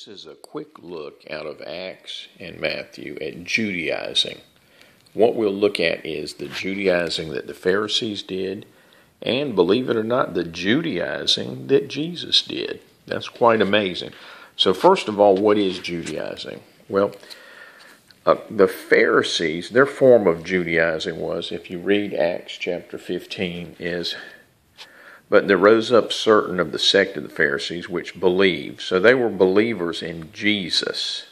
This is a quick look out of Acts and Matthew at Judaizing. What we'll look at is the Judaizing that the Pharisees did, and believe it or not, the Judaizing that Jesus did. That's quite amazing. So first of all, what is Judaizing? Well, the Pharisees, their form of Judaizing was, if you read Acts chapter 15, is, "But there rose up certain of the sect of the Pharisees which believed." So they were believers in Jesus.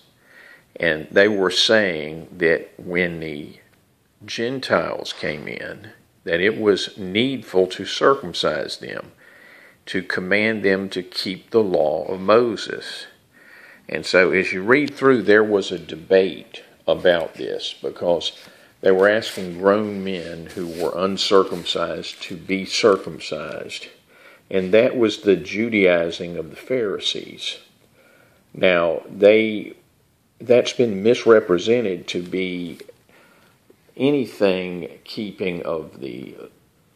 And they were saying that when the Gentiles came in, that it was needful to circumcise them, to command them to keep the law of Moses. And so as you read through, there was a debate about this, because they were asking grown men who were uncircumcised to be circumcised. And that was the Judaizing of the Pharisees. Now, that's been misrepresented to be anything keeping of the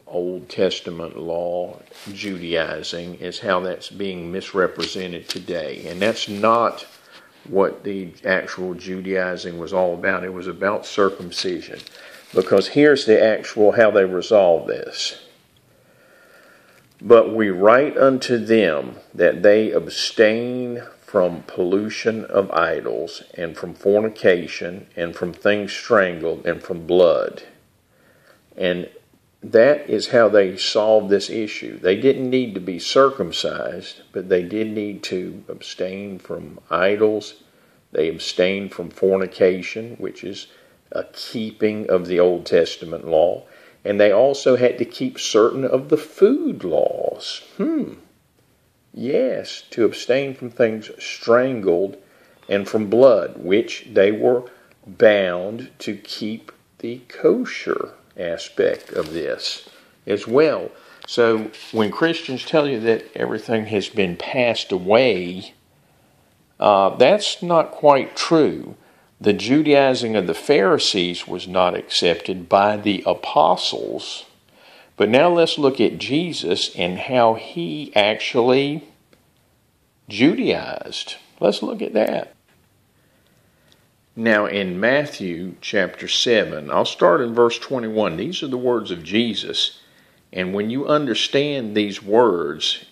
Old Testament law. Judaizing is how that's being misrepresented today. And that's not what the actual Judaizing was all about. It was about circumcision. Because here's the actual how they resolved this. "But we write unto them that they abstain from pollution of idols, and from fornication, and from things strangled, and from blood." And that is how they solved this issue. They didn't need to be circumcised, but they did need to abstain from idols. They abstained from fornication, which is a keeping of the Old Testament law. And they also had to keep certain of the food laws. Yes, to abstain from things strangled and from blood, which they were bound to keep the kosher aspect of this as well. So when Christians tell you that everything has been passed away, that's not quite true. The Judaizing of the Pharisees was not accepted by the apostles. But now let's look at Jesus and how he actually Judaized. Let's look at that. Now in Matthew chapter 7, I'll start in verse 21. These are the words of Jesus. And when you understand these words,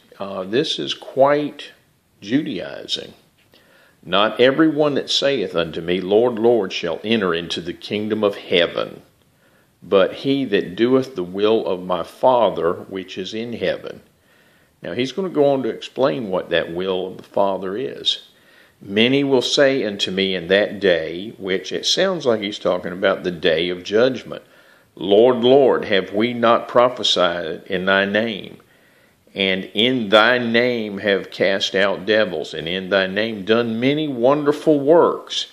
this is quite Judaizing. "Not every one that saith unto me, Lord, Lord, shall enter into the kingdom of heaven, but he that doeth the will of my Father which is in heaven." Now he's going to go on to explain what that will of the Father is. "Many will say unto me in that day," which it sounds like he's talking about the day of judgment, "Lord, Lord, have we not prophesied in thy name? And in thy name have cast out devils, and in thy name done many wonderful works."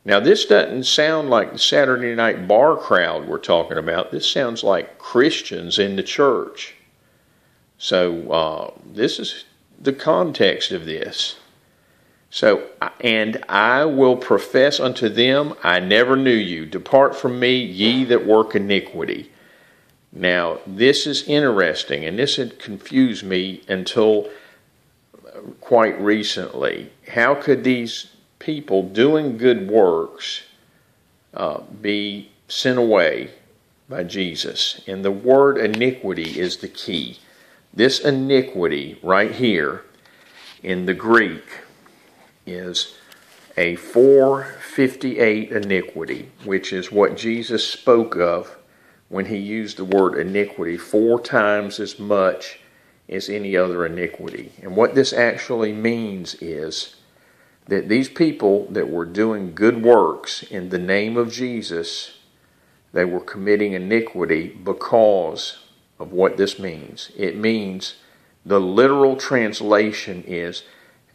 Now this doesn't sound like the Saturday night bar crowd we're talking about. This sounds like Christians in the church. So this is the context of this. So, "And I will profess unto them, I never knew you. Depart from me, ye that work iniquity." Now, this is interesting, and this had confused me until quite recently. How could these people doing good works be sent away by Jesus? And the word iniquity is the key. This iniquity right here in the Greek is a 458 iniquity, which is what Jesus spoke of when he used the word iniquity 4 times as much as any other iniquity. And what this actually means is that these people that were doing good works in the name of Jesus, they were committing iniquity because of what this means. It means, the literal translation is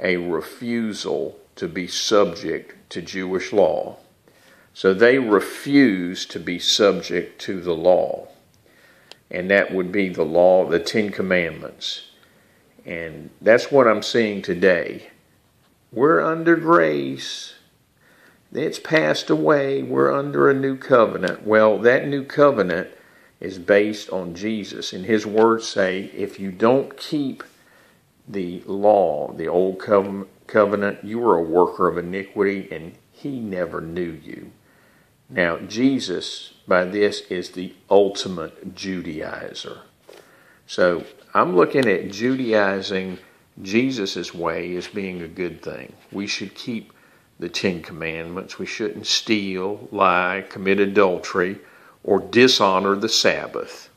a refusal to be subject to Jewish law. So they refuse to be subject to the law. And that would be the law, the 10 Commandments. And that's what I'm seeing today. We're under grace. It's passed away. We're under a new covenant. Well, that new covenant is based on Jesus. And his words say, if you don't keep the law, the old covenant, you were a worker of iniquity, and he never knew you. Now, Jesus, by this, is the ultimate Judaizer. So, I'm looking at Judaizing Jesus' way as being a good thing. We should keep the 10 Commandments. We shouldn't steal, lie, commit adultery, or dishonor the Sabbath.